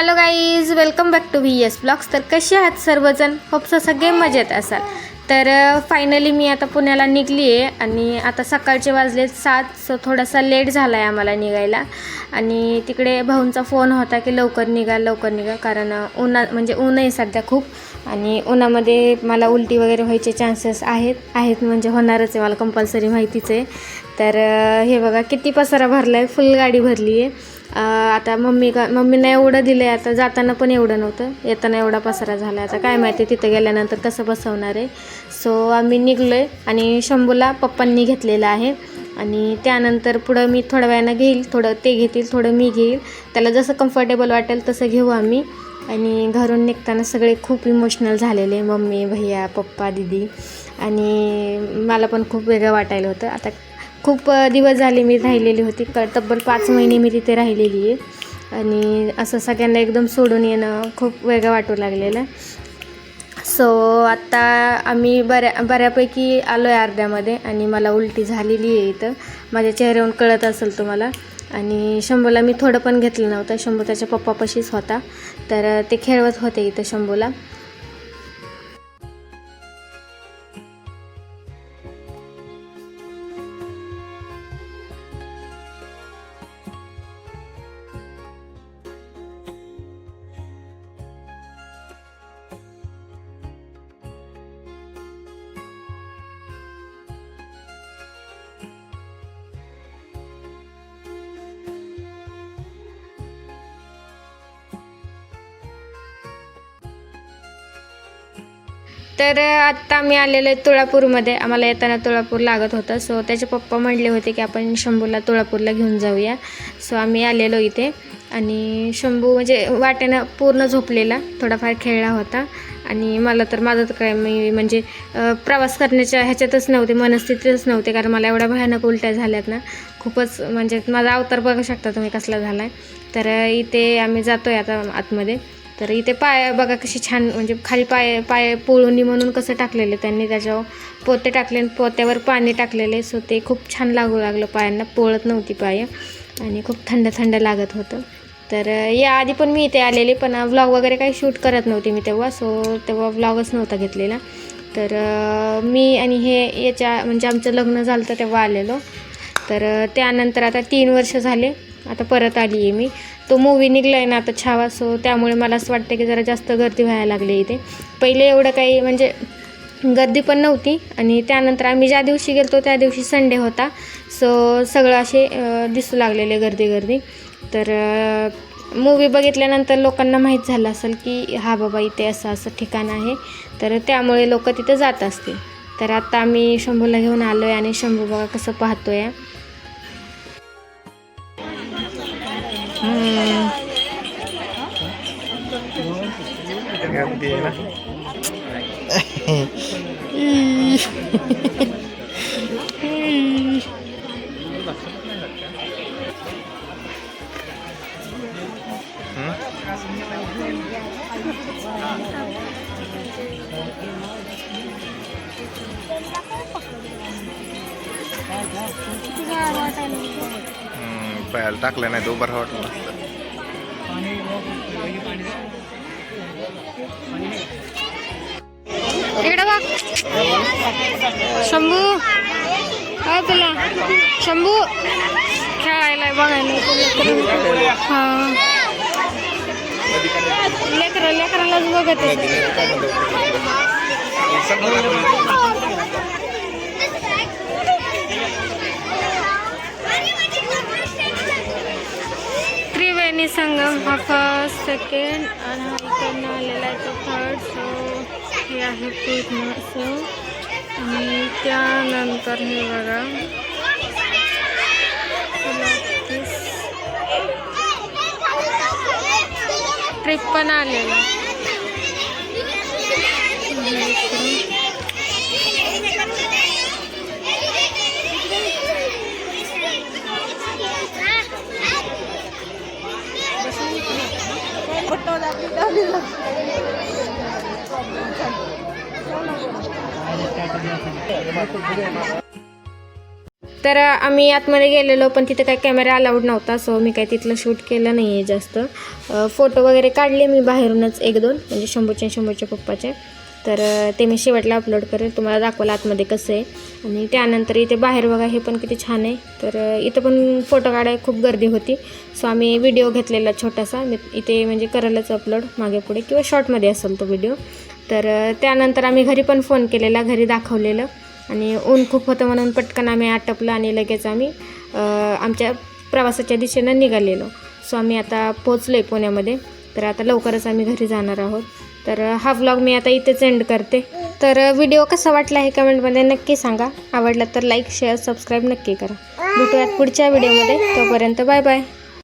Hello guys, welcome back to VS blogs. तर कसे आहात सर्वजण? होपसो सगळे मजेत असाल. तर फायनली मी आता पुण्याला निघली आहे आणि आता सकाळचे वाजले 7. सो थोडासा लेट झाला आहे आम्हाला निघायला. आणि तिकडे भाऊंचा फोन होता की लवकर निघा कारण म्हणजे ऊन आहे सध्या खूप. आणि उन्हामध्ये मला उलटी वगैरे व्हायचे चान्सेस आहेत म्हणजे होणारच आहे, मला कंपल्सरी माहितीच आहे. तर हे बघा किती पसारा भरला आहे, फुल गाडी भरली आहे. आता मम्मीनं एवढं दिलं आहे, आता जाताना पण एवढं नव्हतं, येताना एवढा पसारा झाला. आता काय माहिती तिथं गेल्यानंतर कसं बसवणार आहे. सो आम्ही निघलो आहे आणि शंभूला पप्पांनी घेतलेलं आहे. आणि त्यानंतर पुढं मी थोड्या वेळानं घेईल, थोडं ते घेतील, थोडं मी घेईल. त्याला जसं कम्फर्टेबल वाटेल तसं घेऊ आम्ही. आणि घरून निघताना सगळे खूप इमोशनल झालेले, मम्मी, भैया, पप्पा, दीदी. आणि मला पण खूप वेगळं वाटायला होतं. आता खूप दिवस झाले मी राहिलेली होती, तब्बल 5 महिने मी तिथे राहिलेली आहे. आणि असं सगळ्यांना एकदम सोडून येणं खूप वेगळं वाटू लागलेलं. सो आत्ता आम्ही बऱ्यापैकी आलो आहे अर्ध्यामध्ये. आणि मला उलटी झालेली आहे, इथं माझ्या चेहऱ्यावरून कळत असेल तुम्हाला. आणि शंभूला मी थोडं पण घेतलं नव्हतं, शंभू त्याच्या पप्पापाशीच होता. तर ते खेळवत होते इथं शंभूला. तर आत्ता आम्ही आलेलो आहे तुळापूरमध्ये. आम्हाला येताना तुळापूर लागत होतं. सो त्याचे पप्पा म्हणले होते की आपण शंभूला तुळापूरला घेऊन जाऊया. सो आम्ही आलेलो इथे. आणि शंभू म्हणजे वाटेनं पूर्ण झोपलेला, थोडाफार खेळला होता. आणि मला तर माझं तर काय, मी म्हणजे प्रवास करण्याच्या ह्याच्यातच नव्हते, मनस्थितीतच नव्हते. कारण मला एवढ्या भयानक उलट्या झाल्यात ना, खूपच. म्हणजे माझा अवतार बघू शकता तुम्ही कसला झाला आहे. तर इथे आम्ही जातो आहे आता आतमध्ये. तर इथे पाय बघा कशी छान, म्हणजे खाली पाय पोळूनी म्हणून कसं टाकलेलं त्यांनी, त्याच्यावर पोते टाकले, पोत्यावर पाणी टाकलेले. सो ते खूप छान लागू लागलं पायांना, पोळत नव्हती पाय. आणि खूप थंड लागत होतं. तर याआधी पण मी इथे आलेले, पण व्लॉग वगैरे काही शूट करत नव्हते मी तेव्हा. सो तेव्हा व्लॉगच नव्हता घेतलेला. तर मी आणि हे म्हणजे आमचं लग्न झालं तर तेव्हा आलेलो. तर त्यानंतर आता 3 वर्ष झाले, आता परत आली आहे मी. तो मूवी निघला आहे ना आता छावा. सो त्यामुळे मला असं वाटतं की जरा जास्त गर्दी व्हायला लागली इथे. पहिले एवढं काही म्हणजे गर्दी पण नव्हती. आणि त्यानंतर आम्ही ज्या दिवशी गेलो त्या दिवशी संडे होता. सो सगळं असे दिसू लागलेले गर्दी. तर मूवी बघितल्यानंतर लोकांना माहीत झालं असेल की हा बाबा इथे असं ठिकाण आहे. तर त्यामुळे लोक तिथं जात असतील. तर आता आम्ही शंभूला घेऊन आलो आहे आणि शंभू बघा कसं पाहतो आहे. पायाला टाकलं नाही तो बरं वाटलं नसतं. इकडे बघ शंभू, काय तुला शंभू खेळायला बघायला. हां, लेकरालाच बघत त्रिवेणी संगम हा फर्स्ट, सेकंड आणि हा इकडनं आलेला आहे तो थर्ड. सो हे आहे पूर्ण. सो आणि त्यानंतर हे बघा ट्रिप पण आलेला. तर आम्ही आतमध्ये गेलेलो, पण तिथे काही कॅमेरा अलाउड नव्हता, सो मी काही तिथलं शूट केलं नाही आहे जास्त. फोटो वगैरे काढले मी बाहेरूनच 1-2, म्हणजे शंभूच्या पप्पाचे. तर ते मी शेवटला अपलोड करेल. तुम्हाला दाखवलं आतमध्ये कसं आहे. आणि त्यानंतर इथे बाहेर बघा, हे पण किती छान आहे. तर इथं पण फोटो काढायला खूप गर्दी होती, सो आम्ही व्हिडिओ घेतलेला छोटासा. मी इथे म्हणजे करेलच अपलोड मागे पुढे, किंवा शॉर्टमध्ये असेल तो व्हिडिओ. तर त्यानंतर आम्ही घरी पण फोन केलेला, घरी दाखवलेलं. आणि ऊन खूप होतं म्हणून पटकन आम्ही आटपलं आणि लगेच आम्ही आमच्या प्रवासाच्या दिशेनं निघालेलो. सो आम्ही आता पोचलो आहे पुण्यामध्ये. तर आता लवकरच आम्ही घरी जाणार आहोत. तर हा व्लॉग मी आता इथेच एंड करते. तर व्हिडिओ कसा वाटला हे कमेंटमध्ये नक्की सांगा. आवडला तर लाईक, शेअर, सबस्क्राईब नक्की करा. भेटूयात पुढच्या व्हिडिओमध्ये. तोपर्यंत बाय बाय.